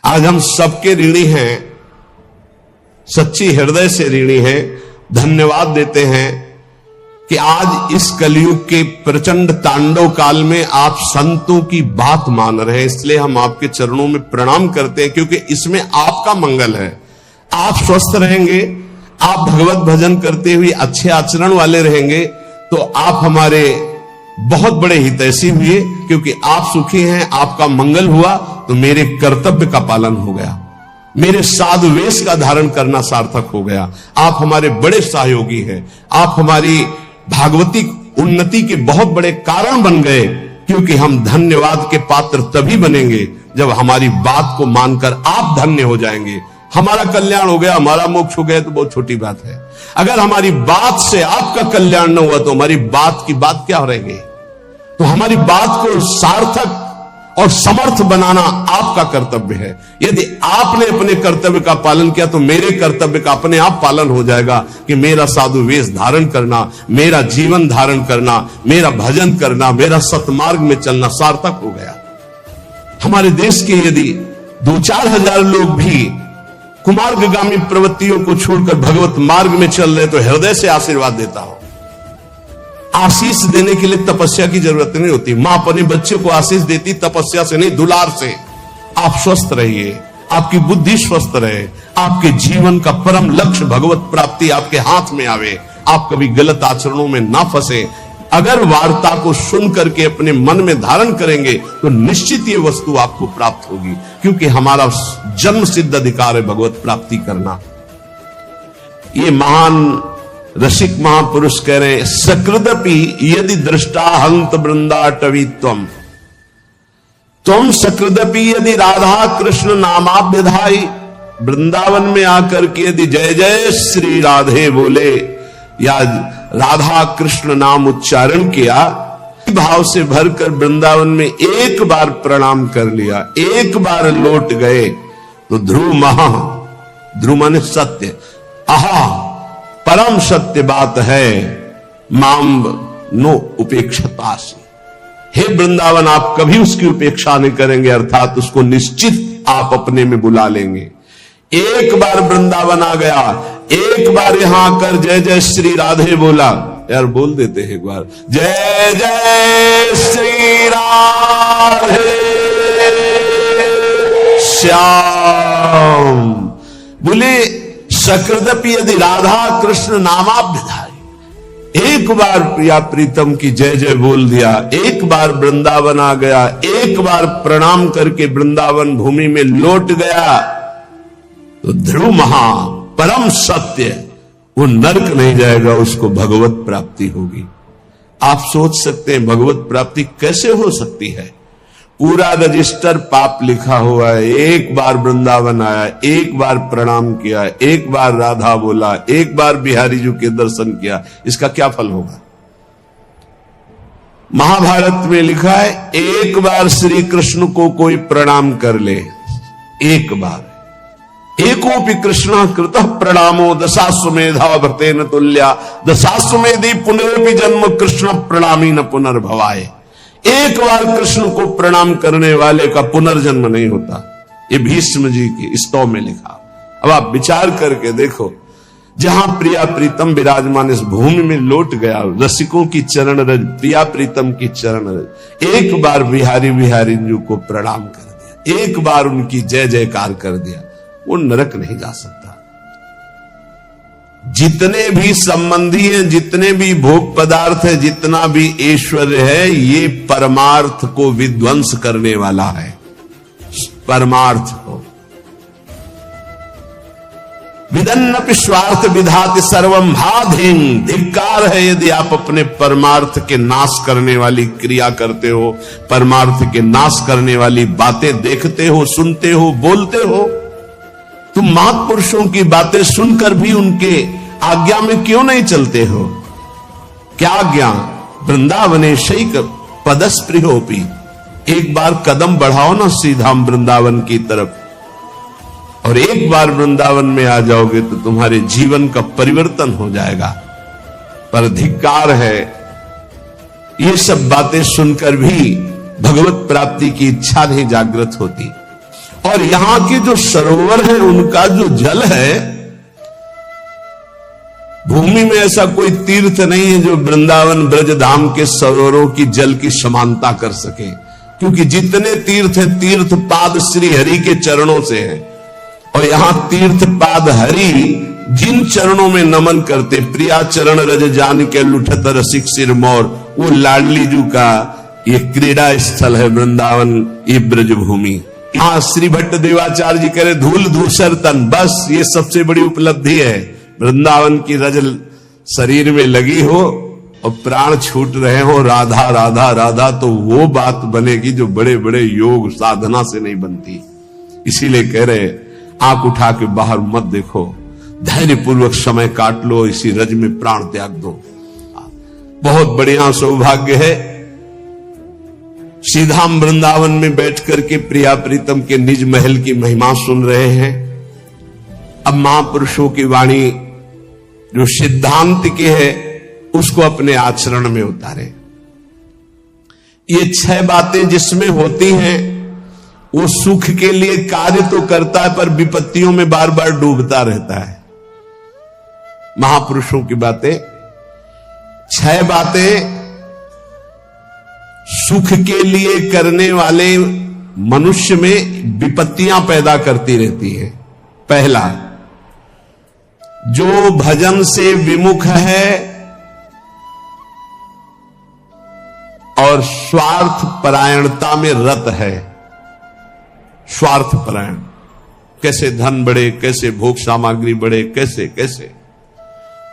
आज हम सबके ऋणी हैं, सच्ची हृदय से ऋणी हैं, धन्यवाद देते हैं कि आज इस कलयुग के प्रचंड तांडव काल में आप संतों की बात मान रहे हैं। इसलिए हम आपके चरणों में प्रणाम करते हैं, क्योंकि इसमें आपका मंगल है। आप स्वस्थ रहेंगे, आप भगवत भजन करते हुए अच्छे आचरण वाले रहेंगे, तो आप हमारे बहुत बड़े हितैषी हुए, क्योंकि आप सुखी हैं, आपका मंगल हुआ तो मेरे कर्तव्य का पालन हो गया, मेरे साधु वेश का धारण करना सार्थक हो गया। आप हमारे बड़े सहयोगी हैं, आप हमारी भागवती उन्नति के बहुत बड़े कारण बन गए, क्योंकि हम धन्यवाद के पात्र तभी बनेंगे जब हमारी बात को मानकर आप धन्य हो जाएंगे। हमारा कल्याण हो गया, हमारा मोक्ष हो गया तो बहुत छोटी बात है। अगर हमारी बात से आपका कल्याण न हुआ तो हमारी बात की बात क्या रहेगी? तो हमारी बात को सार्थक और समर्थ बनाना आपका कर्तव्य है। यदि आपने अपने कर्तव्य का पालन किया तो मेरे कर्तव्य का अपने आप पालन हो जाएगा कि मेरा साधु वेश धारण करना, मेरा जीवन धारण करना, मेरा भजन करना, मेरा सतमार्ग में चलना सार्थक हो गया। हमारे देश के यदि 2-4 हजार लोग भी कुमार्गामी प्रवृत्तियों को छोड़कर भगवत मार्ग में चल रहे तो हृदय से आशीर्वाद देता हूं। आशीष देने के लिए तपस्या की जरूरत नहीं होती। मां अपने बच्चे को आशीष देती तपस्या से नहीं, दुलार से। आप स्वस्थ रहिए, आपकी बुद्धि स्वस्थ रहे, आपके जीवन का परम लक्ष्य भगवत प्राप्ति आपके हाथ में आवे, आप कभी गलत आचरणों में ना फंसे। अगर वार्ता को सुन करके अपने मन में धारण करेंगे तो निश्चित ये वस्तु आपको प्राप्त होगी, क्योंकि हमारा जन्म सिद्ध अधिकार है भगवत प्राप्ति करना। ये महान रसिक महापुरुष कह रहे हैं, सकृदपि यदि दृष्टा हंत वृंदाटवीत्वम, तुम सकृदपि यदि राधा कृष्ण नामाभ्यधाई, वृंदावन में आकर के यदि जय जय श्री राधे बोले या राधा कृष्ण नाम उच्चारण किया, भाव से भरकर वृंदावन में एक बार प्रणाम कर लिया, एक बार लौट गए तो ध्रुव महा, ध्रुव माने सत्य, आहा परम सत्य बात है, माम नो उपेक्षतासी। हे वृंदावन, आप कभी उसकी उपेक्षा नहीं करेंगे, अर्थात उसको निश्चित आप अपने में बुला लेंगे। एक बार वृंदावन आ गया, एक बार यहां आकर जय जय श्री राधे बोला, यार बोल देते हैं एक बार, जय जय श्री राधे श्याम बोले। सकृदपि यदि राधा कृष्ण नामाभ्यधाई, एक बार प्रिया प्रीतम की जय जय बोल दिया, एक बार वृंदावन आ गया, एक बार प्रणाम करके वृंदावन भूमि में लौट गया तो ध्रुव महा परम सत्य, वो नरक नहीं जाएगा, उसको भगवत प्राप्ति होगी। आप सोच सकते हैं भगवत प्राप्ति कैसे हो सकती है? पूरा रजिस्टर पाप लिखा हुआ है, एक बार वृंदावन आया, एक बार प्रणाम किया, एक बार राधा बोला, एक बार बिहारी जी के दर्शन किया, इसका क्या फल होगा? महाभारत में लिखा है, एक बार श्री कृष्ण को कोई प्रणाम कर ले, एक बार, एकोपि कृष्ण कृतः प्रणामो दशाश्वमेधा भृतेन तुल्या, दशाश्वमेधि पुनरपि जन्म कृष्ण प्रणामी न पुनर्भवाय। एक बार कृष्ण को प्रणाम करने वाले का पुनर्जन्म नहीं होता, ये भीष्म जी की स्तव में लिखा। अब आप विचार करके देखो, जहां प्रिया प्रीतम विराजमान इस भूमि में लौट गया, रसिकों की चरण रज, प्रिया प्रीतम की चरण रज, एक बार बिहारी बिहारी जी को प्रणाम कर दिया, एक बार उनकी जय जयकार कर दिया, वो नरक नहीं जा सकता। जितने भी संबंधी हैं, जितने भी भोग पदार्थ है, जितना भी ऐश्वर्य है, ये परमार्थ को विध्वंस करने वाला है, परमार्थ को। विदन्नपि स्वार्थ विधाति सर्वम भाधीन, धिक्कार है यदि आप अपने परमार्थ के नाश करने वाली क्रिया करते हो, परमार्थ के नाश करने वाली बातें देखते हो, सुनते हो, बोलते हो। तुम महापुरुषों की बातें सुनकर भी उनके आज्ञा में क्यों नहीं चलते हो? क्या आज्ञा? वृंदावने शैक पदस्पृहोपि, एक बार कदम बढ़ाओ ना सीधा वृंदावन की तरफ, और एक बार वृंदावन में आ जाओगे तो तुम्हारे जीवन का परिवर्तन हो जाएगा। पर धिक्कार है, ये सब बातें सुनकर भी भगवत प्राप्ति की इच्छा नहीं जागृत होती। और यहां के जो सरोवर है उनका जो जल है, भूमि में ऐसा कोई तीर्थ नहीं है जो वृंदावन ब्रज धाम के सरोवरों की जल की समानता कर सके, क्योंकि जितने तीर्थ है तीर्थ पाद श्री हरि के चरणों से है। और यहां तीर्थ पाद हरि जिन चरणों में नमन करते, प्रिया चरण रज जान के लुठत रसिक सिर मोर, वो लाडली जू का ये क्रीड़ा स्थल है वृंदावन, ये ब्रज भूमि। हाँ, श्री भट्ट देवाचार्य जी कह रहे धूल धूसर तन, बस ये सबसे बड़ी उपलब्धि है। वृंदावन की रज शरीर में लगी हो और प्राण छूट रहे हो राधा राधा राधा, तो वो बात बनेगी जो बड़े बड़े योग साधना से नहीं बनती। इसीलिए कह रहे आंख उठा के बाहर मत देखो, धैर्य पूर्वक समय काट लो, इसी रज में प्राण त्याग दो। बहुत बढ़िया सौभाग्य है, सीधाम वृंदावन में बैठ करके प्रिया प्रीतम के निज महल की महिमा सुन रहे हैं। अब महापुरुषों की वाणी जो सिद्धांत की है उसको अपने आचरण में उतारे। ये 6 बातें जिसमें होती हैं वो सुख के लिए कार्य तो करता है पर विपत्तियों में बार बार डूबता रहता है। महापुरुषों की बातें 6 बातें सुख के लिए करने वाले मनुष्य में विपत्तियां पैदा करती रहती हैं। पहला, जो भजन से विमुख है और स्वार्थ परायणता में रत है। स्वार्थ परायण, कैसे धन बढ़े, कैसे भोग सामग्री बढ़े, कैसे कैसे,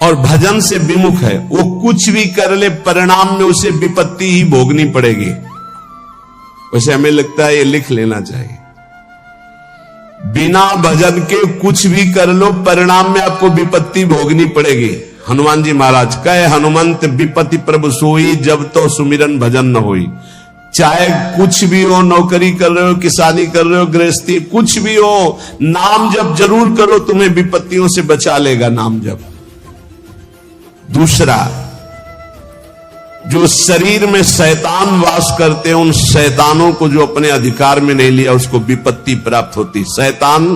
और भजन से विमुख है, वो कुछ भी कर ले परिणाम में उसे विपत्ति ही भोगनी पड़ेगी। वैसे हमें लगता है ये लिख लेना चाहिए, बिना भजन के कुछ भी कर लो परिणाम में आपको विपत्ति भोगनी पड़ेगी। हनुमान जी महाराज कहे हनुमंत विपत्ति प्रभु सोई, जब तो सुमिरन भजन न होई। चाहे कुछ भी हो, नौकरी कर रहे हो, किसानी कर रहे हो, गृहस्थी, कुछ भी हो, नाम जप जरूर करो, तुम्हें विपत्तियों से बचा लेगा नाम जप। दूसरा, जो शरीर में शैतान वास करते हैं उन शैतानों को जो अपने अधिकार में नहीं लिया उसको विपत्ति प्राप्त होती। शैतान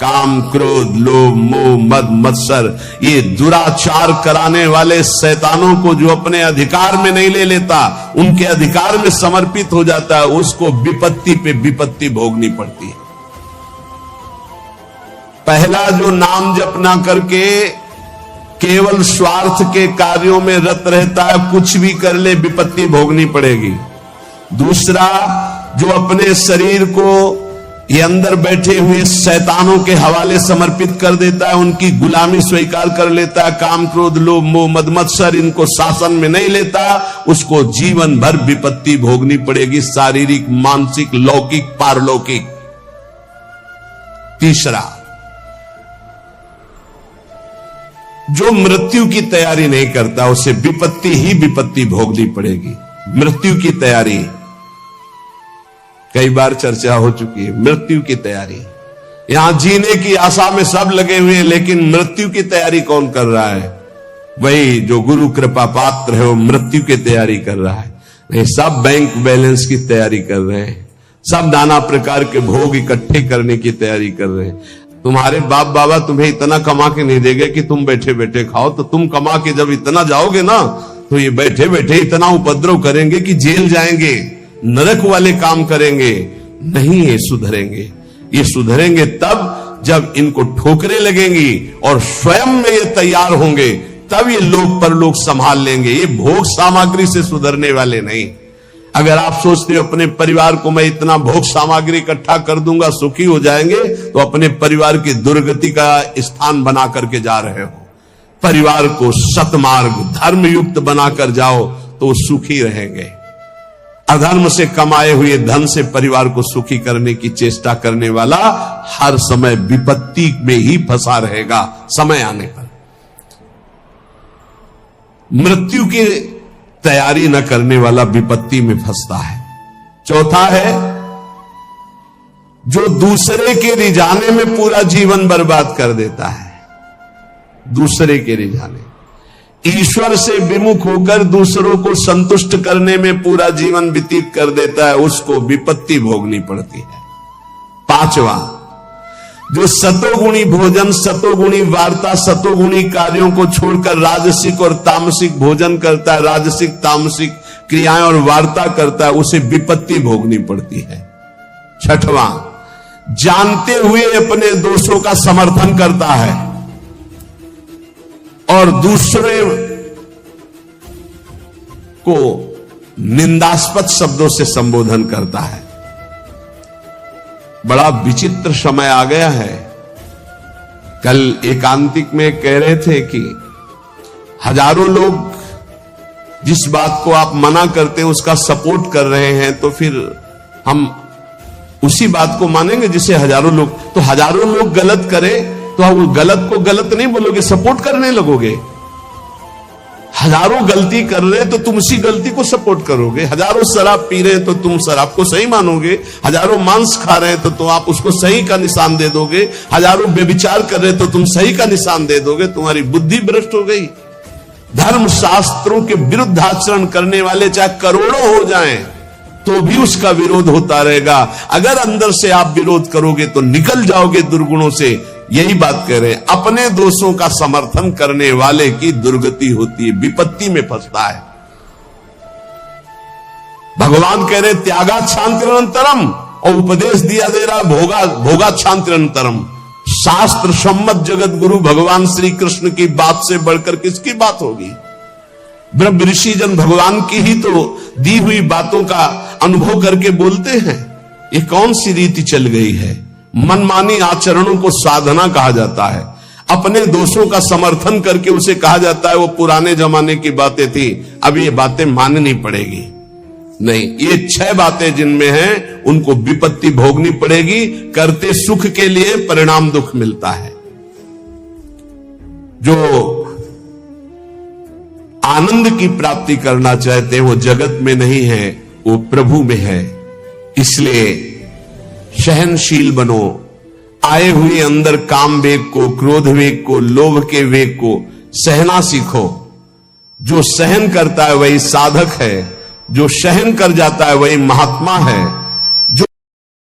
काम, क्रोध, लोभ, मोह, मद, मत्सर, ये दुराचार कराने वाले शैतानों को जो अपने अधिकार में नहीं ले लेता, उनके अधिकार में समर्पित हो जाता है, उसको विपत्ति पे विपत्ति भोगनी पड़ती है। पहला, जो नाम जप ना करके केवल स्वार्थ के कार्यों में रत रहता है, कुछ भी कर ले विपत्ति भोगनी पड़ेगी। दूसरा, जो अपने शरीर को ये अंदर बैठे हुए शैतानों के हवाले समर्पित कर देता है, उनकी गुलामी स्वीकार कर लेता है, काम, क्रोध, लोभ, मोह, मद, मत्सर इनको शासन में नहीं लेता, उसको जीवन भर विपत्ति भोगनी पड़ेगी, शारीरिक, मानसिक, लौकिक, पारलौकिक। तीसरा, जो मृत्यु की तैयारी नहीं करता उसे विपत्ति ही विपत्ति भोगनी पड़ेगी। मृत्यु की तैयारी कई बार चर्चा हो चुकी है। मृत्यु की तैयारी, यहां जीने की आशा में सब लगे हुए हैं, लेकिन मृत्यु की तैयारी कौन कर रहा है? वही जो गुरु कृपा पात्र है, वो मृत्यु की तैयारी कर रहा है। नहीं, सब बैंक बैलेंस की तैयारी कर रहे हैं, सब नाना प्रकार के भोग इकट्ठे करने की तैयारी कर रहे हैं। तुम्हारे बाप बाबा तुम्हें इतना कमा के नहीं देंगे कि तुम बैठे बैठे खाओ, तो तुम कमा के जब इतना जाओगे ना, तो ये बैठे बैठे इतना उपद्रव करेंगे कि जेल जाएंगे, नरक वाले काम करेंगे। नहीं, ये सुधरेंगे। ये सुधरेंगे तब जब इनको ठोकरें लगेंगी और स्वयं में ये तैयार होंगे, तब ये लोक परलोक संभाल लेंगे। ये भोग सामग्री से सुधरने वाले नहीं। अगर आप सोचते हो अपने परिवार को मैं इतना भोग सामग्री इकट्ठा कर दूंगा सुखी हो जाएंगे, तो अपने परिवार की दुर्गति का स्थान बना करके जा रहे हो। परिवार को सतमार्ग धर्म युक्त बनाकर जाओ तो वो सुखी रहेंगे। अधर्म से कमाए हुए धन से परिवार को सुखी करने की चेष्टा करने वाला हर समय विपत्ति में ही फंसा रहेगा समय आने पर। मृत्यु की तैयारी न करने वाला विपत्ति में फंसता है। चौथा है, जो दूसरे के रिझाने में पूरा जीवन बर्बाद कर देता है। दूसरे के रिझाने, ईश्वर से विमुख होकर दूसरों को संतुष्ट करने में पूरा जीवन व्यतीत कर देता है, उसको विपत्ति भोगनी पड़ती है। पांचवा, जो सतोगुणी भोजन, सतोगुणी वार्ता, सतोगुणी कार्यों को छोड़कर राजसिक और तामसिक भोजन करता है, राजसिक तामसिक क्रियाएं और वार्ता करता है, उसे विपत्ति भोगनी पड़ती है। छठवां, जानते हुए अपने दोषों का समर्थन करता है और दूसरे को निंदास्पद शब्दों से संबोधन करता है। बड़ा विचित्र समय आ गया है। कल एकांतिक में कह रहे थे कि हजारों लोग जिस बात को आप मना करते हैं उसका सपोर्ट कर रहे हैं, तो फिर हम उसी बात को मानेंगे जिसे हजारों लोग, तो हजारों लोग गलत करें तो आप गलत को गलत नहीं बोलोगे, सपोर्ट करने लगोगे। हजारों गलती कर रहे तो तुम उसी गलती को सपोर्ट करोगे। हजारों शराब पी रहे तो तुम शराब को सही मानोगे। हजारों मांस खा रहे हैं तो आप उसको सही का निशान दे दोगे। हजारों व्यभिचार कर रहे तो तुम सही का निशान दे दोगे। तुम्हारी बुद्धि भ्रष्ट हो गई। धर्म शास्त्रों के विरुद्ध आचरण करने वाले चाहे करोड़ों हो जाएं तो भी उसका विरोध होता रहेगा। अगर अंदर से आप विरोध करोगे तो निकल जाओगे दुर्गुणों से। यही बात कह रहे हैं, अपने दोषों का समर्थन करने वाले की दुर्गति होती है, विपत्ति में फंसता है। भगवान कह रहे त्यागाच्छांतिरनंतरम, और उपदेश दिया दे रहा भोगाच्छांतिरनंतरम। शास्त्र सम्मत जगत गुरु भगवान श्री कृष्ण की बात से बढ़कर किसकी बात होगी। ब्रह्म ऋषि जन भगवान की ही तो दी हुई बातों का अनुभव करके बोलते हैं। ये कौन सी रीति चल गई है। मनमानी आचरणों को साधना कहा जाता है। अपने दोषों का समर्थन करके उसे कहा जाता है वो पुराने जमाने की बातें थी, अब ये बातें माननी पड़ेगी। नहीं, ये 6 बातें जिनमें हैं उनको विपत्ति भोगनी पड़ेगी। करते सुख के लिए परिणाम दुख मिलता है। जो आनंद की प्राप्ति करना चाहते हैं वो जगत में नहीं है, वो प्रभु में है। इसलिए सहनशील बनो। आए हुए अंदर काम वेग को, क्रोध वेग को, लोभ के वेग को सहना सीखो। जो सहन करता है वही साधक है, जो सहन कर जाता है वही महात्मा है।